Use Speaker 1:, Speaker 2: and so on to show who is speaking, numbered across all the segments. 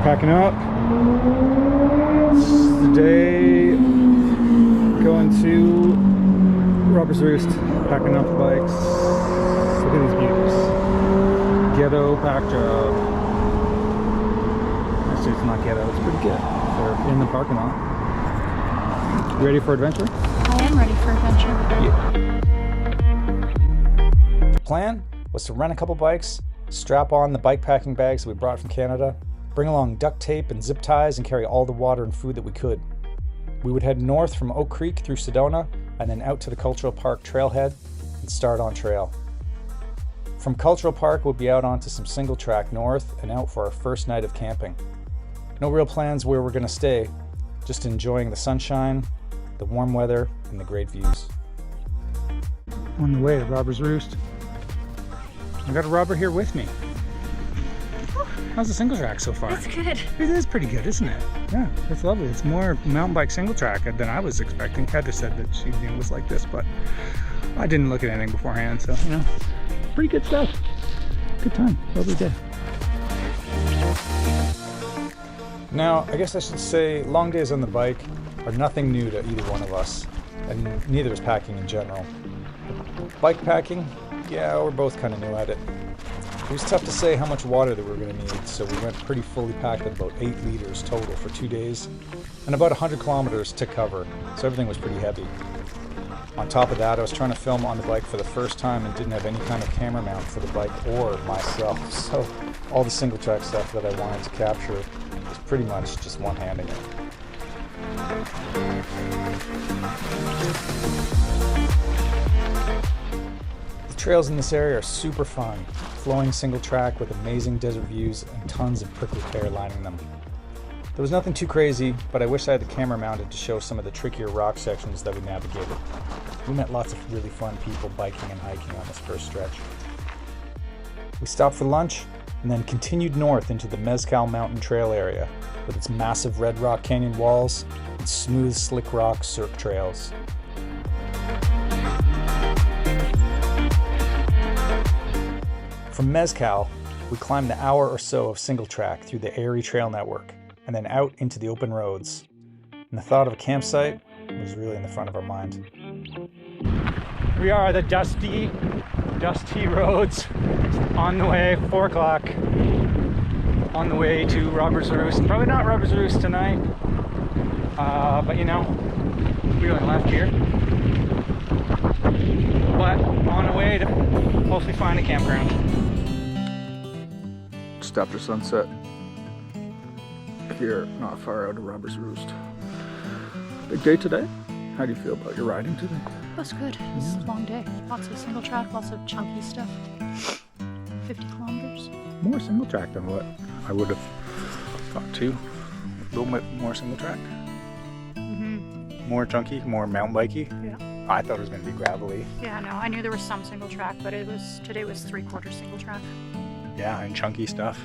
Speaker 1: Packing up. Today, going to Robert's Roost, packing up the bikes. Look at these beauties. Ghetto pack job. Actually, it's not ghetto, it's pretty good. They're in the parking lot. You ready for adventure?
Speaker 2: I am ready for adventure.
Speaker 3: The plan was to rent a couple bikes, strap on the bike packing bags that we brought from Canada, bring along duct tape and zip ties, and carry all the water and food that we could. We would head north from Oak Creek through Sedona and then out to the Cultural Park trailhead and start on trail. From Cultural Park, we'll be out onto some single track north and out for our first night of camping. No real plans where we're going to stay, just enjoying the sunshine, the warm weather, and the great views.
Speaker 1: On the way to Robert's Roost. I got a Robert here with me. How's the single track so far?
Speaker 2: It's good.
Speaker 1: It is pretty good, isn't it? Yeah, it's lovely. It's more mountain bike single track than I was expecting. Hedda said that she knew it was like this, but I didn't look at anything beforehand, so, you know, pretty good stuff. Good time, lovely day.
Speaker 3: Now, I guess I should say long days on the bike are nothing new to either one of us, and neither is packing in general. Bike packing, yeah, we're both kind of new at it. It was tough to say how much water that we were going to need, so we went pretty fully packed with about 8 liters total for 2 days, and about 100 kilometers to cover, so everything was pretty heavy. On top of that, I was trying to film on the bike for the first time and didn't have any kind of camera mount for the bike or myself, so all the single track stuff that I wanted to capture was pretty much just one-handing it. The trails in this area are super fun, flowing single track with amazing desert views and tons of prickly pear lining them. There was nothing too crazy, but I wish I had the camera mounted to show some of the trickier rock sections that we navigated. We met lots of really fun people biking and hiking on this first stretch. We stopped for lunch and then continued north into the Mezcal Mountain Trail area with its massive red rock canyon walls and smooth slick rock cirque trails. From Mezcal, we climbed the hour or so of single track through the airy trail network and then out into the open roads. And the thought of a campsite was really in the front of our mind.
Speaker 1: We are the dusty roads on the way, 4 o'clock, on the way to Robert's Roost. Probably not Robert's Roost tonight, but you know, we only left here. But on the way to hopefully find a campground. Just after sunset, here not far out of Robert's Roost. Big day today. How do you feel about your riding today?
Speaker 2: That's good. It's a long day. Lots of single track, lots of chunky stuff. 50 kilometers.
Speaker 1: More single track than what I would have thought too. A little bit more single track.
Speaker 2: Mm-hmm.
Speaker 1: More chunky, more mountain bikey.
Speaker 2: Yeah.
Speaker 1: I thought it was going to be gravelly.
Speaker 2: Yeah, no, I knew there was some single track, but today was 3/4 single track.
Speaker 1: Yeah, and chunky stuff.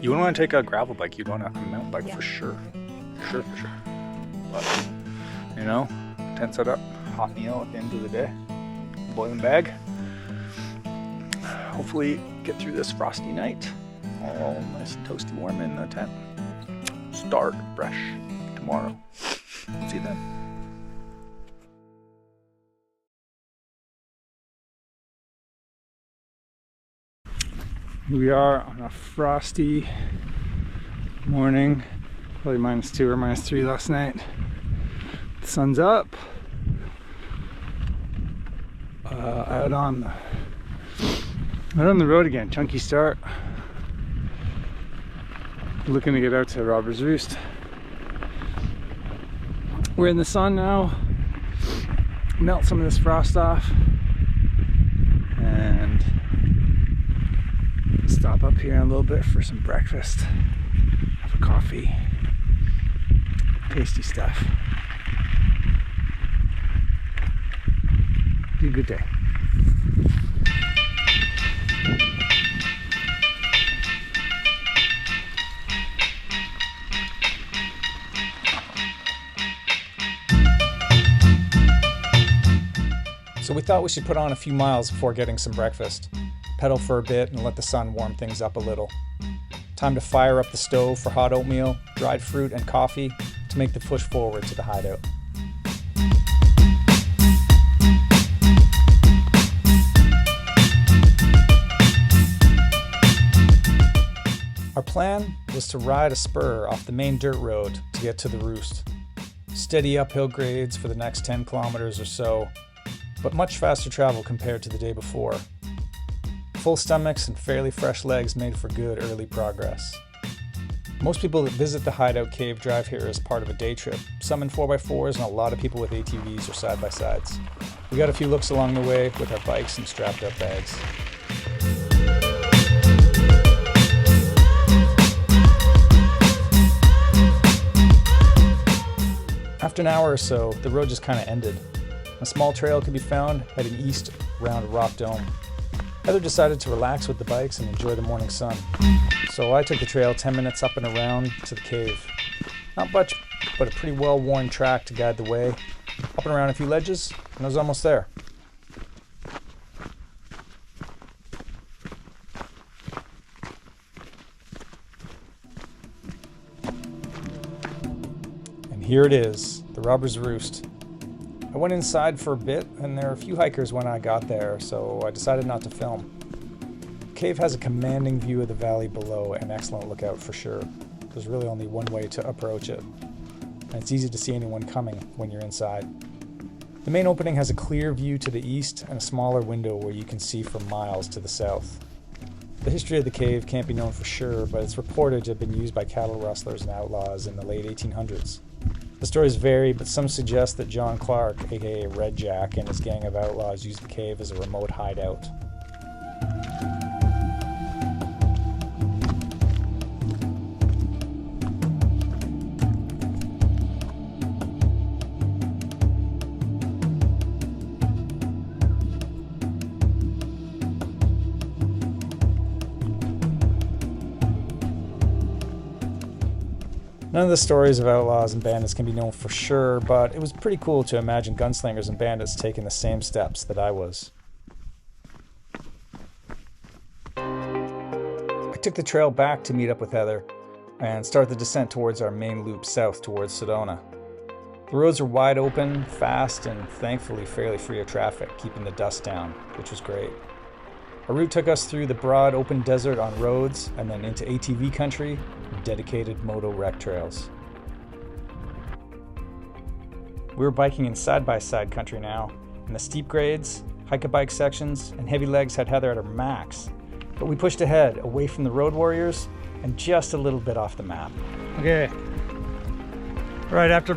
Speaker 1: You wouldn't want to take a gravel bike. You'd want a mountain bike for sure. For sure. But, you know, tent set up, hot meal at the end of the day, boiling bag. Hopefully get through this frosty night. All nice and toasty warm in the tent. Start fresh tomorrow. See you then. We are on a frosty morning, probably -2 or -3 last night. The sun's up. Out on the road again, chunky start. Looking to get out to Robert's Roost. We're in the sun now. Melt some of this frost off and stop up here in a little bit for some breakfast. Have a coffee. Tasty stuff. Be a good day.
Speaker 3: So we thought we should put on a few miles before getting some breakfast, pedal for a bit and let the sun warm things up a little. Time to fire up the stove for hot oatmeal, dried fruit, and coffee to make the push forward to the hideout. Our plan was to ride a spur off the main dirt road to get to the Roost. Steady uphill grades for the next 10 kilometers or so, but much faster travel compared to the day before. Full stomachs and fairly fresh legs made for good early progress. Most people that visit the hideout cave drive here as part of a day trip, some in 4x4s and a lot of people with ATVs or side-by-sides. We got a few looks along the way with our bikes and strapped up bags. After an hour or so, the road just kind of ended. A small trail could be found heading east around a rock dome. Heather decided to relax with the bikes and enjoy the morning sun. So I took the trail 10 minutes up and around to the cave. Not much, but a pretty well-worn track to guide the way. Up and around a few ledges, and I was almost there. And here it is, the Robber's Roost. I went inside for a bit, and there were a few hikers when I got there, so I decided not to film. The cave has a commanding view of the valley below, and an excellent lookout for sure. There's really only one way to approach it, and it's easy to see anyone coming when you're inside. The main opening has a clear view to the east and a smaller window where you can see for miles to the south. The history of the cave can't be known for sure, but it's reported to have been used by cattle rustlers and outlaws in the late 1800s. The stories vary, but some suggest that John Clark, aka Red Jack, and his gang of outlaws used the cave as a remote hideout. None of the stories of outlaws and bandits can be known for sure, but it was pretty cool to imagine gunslingers and bandits taking the same steps that I was. I took the trail back to meet up with Heather and start the descent towards our main loop south towards Sedona. The roads are wide open, fast, and thankfully fairly free of traffic, keeping the dust down, which was great. Our route took us through the broad open desert on roads and then into ATV country and dedicated moto rec trails. We were biking in side-by-side country now, and the steep grades, hike-a-bike sections, and heavy legs had Heather at her max. But we pushed ahead, away from the road warriors, and just a little bit off the map.
Speaker 1: Okay. Right after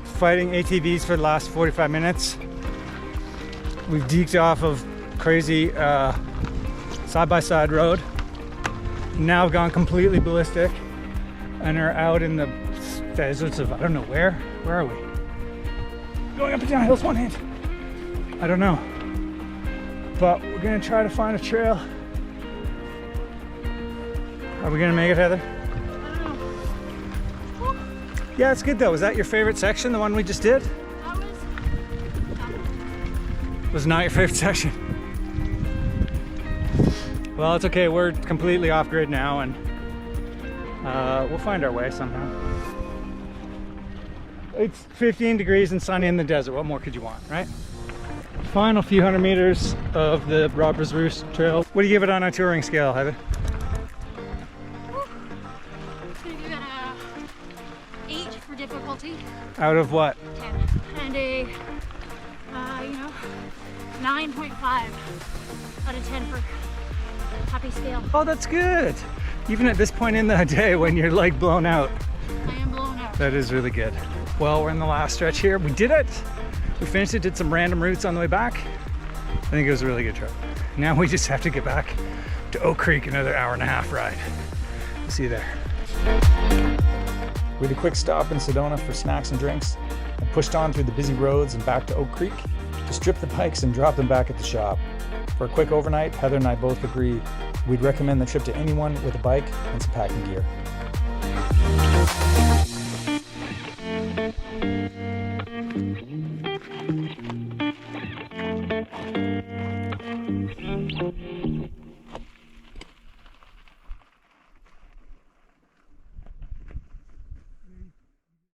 Speaker 1: fighting ATVs for the last 45 minutes, we've deked off of crazy side-by-side road. Now gone completely ballistic and are out in the deserts of I don't know where. Where are we? Going up and down hills one hand. I don't know. But we're gonna try to find a trail. Are we gonna make it, Heather? Yeah, it's good though. Was that your favorite section, the one we just did? Was not your favorite section? Well, it's okay. We're completely off grid now, and we'll find our way somehow. It's 15 degrees and sunny in the desert. What more could you want, right? Final few hundred meters of the Robber's Roost trail. What do you give it on a touring scale, Heather?
Speaker 2: I'm gonna give it a 8 for difficulty.
Speaker 1: Out of what?
Speaker 2: 10. And a, 9.5 out of 10 for happy scale.
Speaker 1: Oh, that's good. Even at this point in the day when you're like blown out.
Speaker 2: I am blown out.
Speaker 1: That is really good. Well, we're in the last stretch here. We did it. We finished it, did some random routes on the way back. I think it was a really good trip. Now we just have to get back to Oak Creek, another hour and a half ride. See you there.
Speaker 3: We had a quick stop in Sedona for snacks and drinks and pushed on through the busy roads and back to Oak Creek to strip the bikes and drop them back at the shop. For a quick overnight, Heather and I both agree we'd recommend the trip to anyone with a bike and some packing gear.